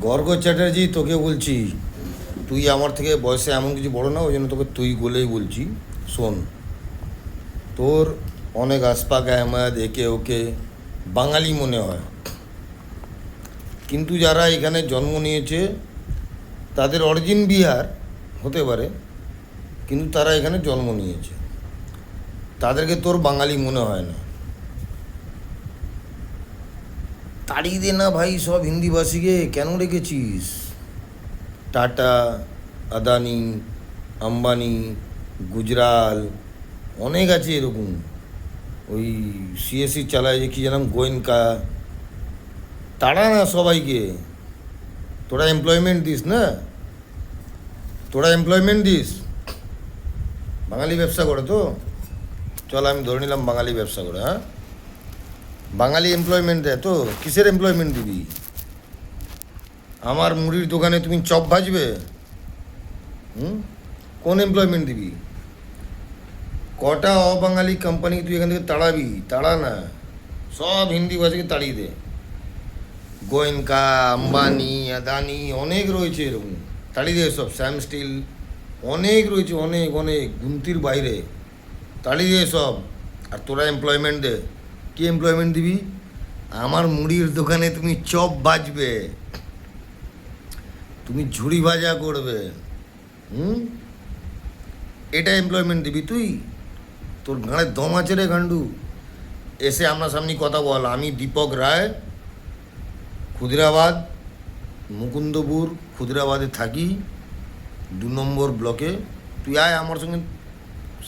গর্গ চ্যাটার্জি, তোকে বলছি, তুই আমার থেকে বয়সে এমন কিছু বড় না, ওই জন্য তোকে তুই বলেই বলছি। শোন, তোর অনেক আসপাক আহমেদ একে ওকে বাঙালি মনে হয়, কিন্তু যারা এখানে জন্ম নিয়েছে তাদের অরিজিন বিহার হতে পারে, কিন্তু তারা এখানে জন্ম নিয়েছে, তাদেরকে তোর বাঙালি মনে হয় না। তাড়িয়ে দে না ভাই সব হিন্দিভাষীকে, কেন রেখেছিস? টাটা, আদানি, আম্বানি, গুজরাল, অনেক আছে এরকম। ওই সিএসসি চালায় যে কী জানাম, গোয়েনকা। তাড়া না সবাইকে। তোরা এমপ্লয়মেন্ট দিস না, তোরা এমপ্লয়মেন্ট দিস। বাঙালি ব্যবসা করে তো, চল আমি ধরে নিলাম বাঙালি ব্যবসা করে। হ্যাঁ, বাঙালি এমপ্লয়মেন্ট দেয় তো, কিসের এমপ্লয়মেন্ট দিবি? আমার মুড়ির দোকানে তুমি চপ ভাজবে? হুম, কোন এমপ্লয়মেন্ট দিবি? কটা অবাঙালি কোম্পানি তুই এখান থেকে তাড়াবি? তাড়া না, সব হিন্দি ভাষাকে তাড়িয়ে দে। গোয়েনকা, আম্বানি, আদানি অনেক রয়েছে এরকম, তাড়িয়ে দে সব। স্যাম স্টিল অনেক রয়েছে, অনেক অনেক, গুনতির বাইরে। তাড়িয়ে দে সব। আর তোরা এমপ্লয়মেন্ট দে। কী এমপ্লয়মেন্ট দিবি? আমার মুড়ির দোকানে তুমি চপ বাজবে, তুমি ঝুড়ি ভাজা করবে। হুম, এটা এমপ্লয়মেন্ট দিবি তুই? তোর গাঁড়ে দম আছে রে গান্ডু? এসে সামনাসামনি কথা বল। আমি দীপক রায়, ক্ষুদিরাবাদ, মুকুন্দপুর ক্ষুদিরাবাদে থাকি, 2 নম্বর ব্লকে। তুই আয় আমার সঙ্গে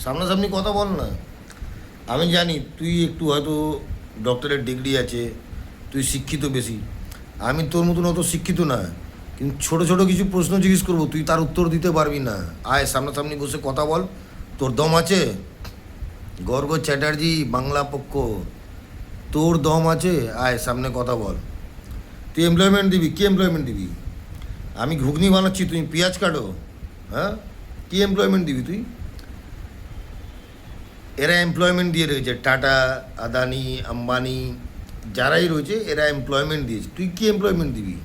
সামনাসামনি কথা বল না। আমি জানি তুই একটু হয়তো ডক্টরের ডিগ্রি আছে, তুই শিক্ষিত বেশি। আমি তোর মতন অত শিক্ষিত না, কিন্তু ছোটো ছোটো কিছু প্রশ্ন জিজ্ঞেস করবো, তুই তার উত্তর দিতে পারবি না। আয় সামনাসামনি বসে কথা বল। তোর দম আছে? গর্গ চ্যাটার্জি, বাংলা পক্ষ, তোর দম আছে? আয় সামনে কথা বল। তুই এমপ্লয়মেন্ট দিবি? কী এমপ্লয়মেন্ট দিবি? আমি ঘুগনি বানাচ্ছি, তুমি পেঁয়াজ কাটো? হ্যাঁ, কী এমপ্লয়মেন্ট দিবি তুই? এরা এমপ্লয়মেন্ট দিয়ে রয়েছে, টাটা, আদানি, আম্বানি, যারাই রয়েছে এরা এমপ্লয়মেন্ট দিয়েছে। তুই কী এমপ্লয়মেন্ট দিবি?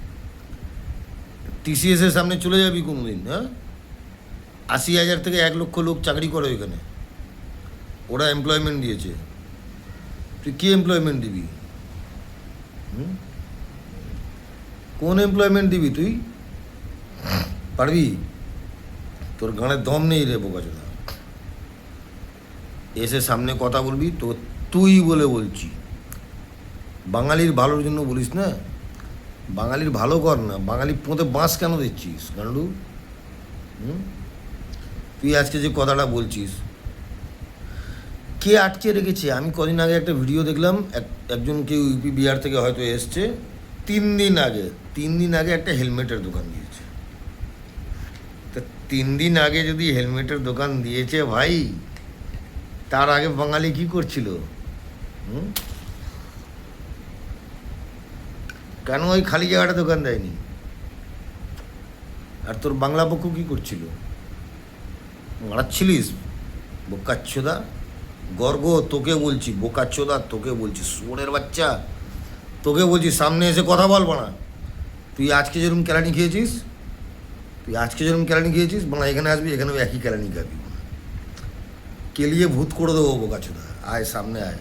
টিসিএসের সামনে চলে যাবি কোনো দিন? হ্যাঁ, 80,000 থেকে 1 লক্ষ লোক চাকরি করে এখানে, ওরা এমপ্লয়মেন্ট দিয়েছে। তুই কী এমপ্লয়মেন্ট দিবি? হুম, কোন এমপ্লয়মেন্ট দিবি তুই? পারবি? তোর গানে দম নেই রে বোকাচোদা। এসে সামনে কথা বলবি তো তুই বলে বলছি। বাঙালির ভালোর জন্য বলিস না, বাঙালির ভালো কর না। বাঙালি পোঁতে বাঁশ কেন দিচ্ছিস গান্ডু? হুম, তুই আজকে যে কথাটা বলছিস, কে আটকে রেখেছে? আমি কদিন আগে একটা ভিডিও দেখলাম, একজন কেউ ইউপি বিহার থেকে হয়তো এসছে, 3 দিন আগে একটা হেলমেটের দোকান দিয়েছে। তা 3 দিন আগে যদি হেলমেটের দোকান দিয়েছে ভাই, তার আগে বাঙালি কি করছিল? হুম, কেন ওই খালি জায়গাটা দোকান দেয়নি? আর তোর বাংলা পক্ষ কী করছিল? মারাচ্ছিলিস বোকাচ্ছোদা। গর্গ, তোকে বলছি বোকাচ্ছোদা, তোকে বলছি শুয়োরের বাচ্চা, তোকে বলছি সামনে এসে কথা বলবো না। তুই আজকে যেরকম কেলানি খেয়েছিস, মানে এখানে আসবি, এখানেও একই কেলানি খাবি। কেলিয়ে ভূত করে দেবো বোকাচ্ছোদা। আয় সামনে আয়,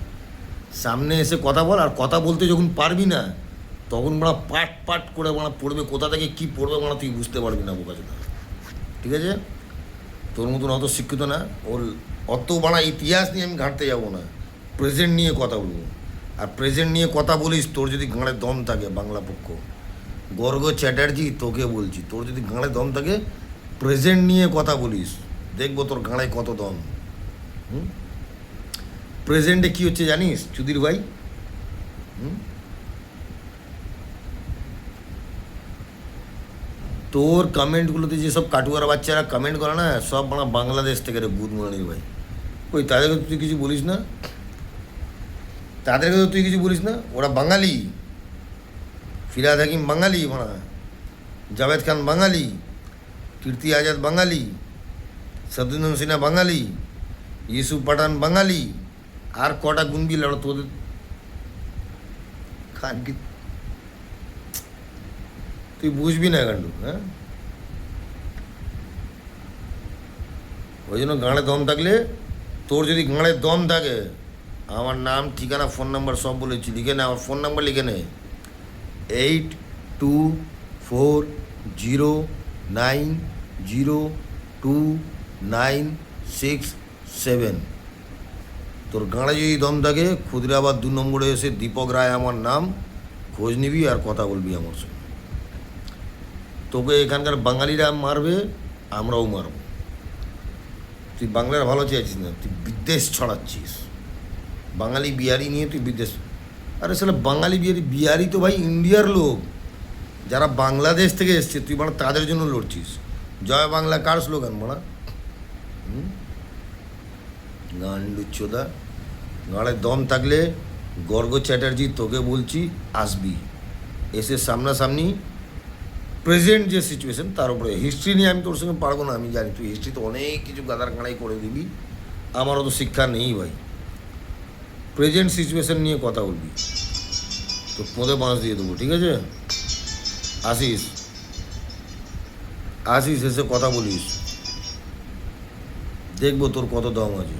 সামনে এসে কথা বল। আর কথা বলতে যখন পারবি না, তখন মানে পাট পাট করে মানে পড়বে, কোথা থেকে কী পড়বে মানে তুই বুঝতে পারবি না বোকাচোদা। ঠিক আছে? তোর মতন অত শিক্ষিত না, ওর অত বাড়া ইতিহাস নিয়ে আমি ঘাঁটতে যাবো না, প্রেজেন্ট নিয়ে কথা বলবো। আর প্রেজেন্ট নিয়ে কথা বলিস, তোর যদি গাঁড়ে দম থাকে, বাংলা পক্ষ গর্গ চ্যাটার্জি তোকে বলছি, তোর যদি গাঁড়ে দম থাকে, প্রেজেন্ট নিয়ে কথা বলিস, দেখবো তোর গাঁড়ে কত দম। হুম, প্রেজেন্টে কী হচ্ছে জানিস চুদির ভাই? হুম, তোর কমেন্টগুলোতে যেসব কাটুয়ার বাচ্চারা কমেন্ট করে না, সব মানে বাংলাদেশ থেকে রে বুধমণির ভাই। ওই তাদেরকে তুই কিছু বলিস না, তাদেরকে তো তুই কিছু বলিস না। ওরা বাঙালি, ফিরহাদ হাকিম বাঙালি, মানে জাভেদ খান বাঙালি, কীর্তি আজাদ বাঙালি, শত্রুঘ্ন সিনহা বাঙালি, ইউসুফ পাঠান বাঙালি, আর কটা গুনবি লড়ো? তোদের খান কি তুই বুঝবি না গান্ডু, হ্যাঁ? ওই জন্য গাঁড়ে দম থাকলে, তোর যদি গাঁড়ে দম থাকে, আমার নাম ঠিকানা ফোন নাম্বার সব বলেছি, লিখে নে, আমার ফোন নাম্বার লিখে নে, 8240902967। তোর গাঁড়ে যদি দম থাকে, ক্ষুদিরাবাদ 2 নম্বরে এসে দীপক রায় আমার নাম, খোঁজ নিবি আর কথা বলবি আমার সঙ্গে। তোকে এখানকার বাঙালিরা মারবে, আমরাও মারব। তুই বাংলার ভালো চাইছিস না, তুই বিদ্বেষ ছড়াচ্ছিস। বাঙালি বিহারি নিয়ে তুই বিদ্বেষ, আরে সালা বাঙালি বিহারি তো ভাই ইন্ডিয়ার লোক, যারা বাংলাদেশ থেকে এসছে, তুই মানে তাদের জন্য লড়ছিস। জয় বাংলা কার স্লোগান বলা? গান্ডুচ্চোদা, গাঁড়ে দম থাকলে গর্গ চ্যাটার্জি তোকে বলছি, আসবি, এসে সামনাসামনি প্রেজেন্ট যে সিচুয়েশন তার উপরে, হিস্ট্রি নিয়ে আমি তোর সঙ্গে পারবো না, আমি জানি তুই হিস্ট্রিতে অনেক কিছু গাদার গাঁড়াই করে দিবি, আমারও তো শিক্ষা নেই ভাই। প্রেজেন্ট সিচুয়েশন নিয়ে কথা বলবি, তো পোঁদে বাঁশ দিয়ে দেবো, ঠিক আছে? আসিস আসিস, এসে কথা বলিস, দেখবো তোর কত দম আছে।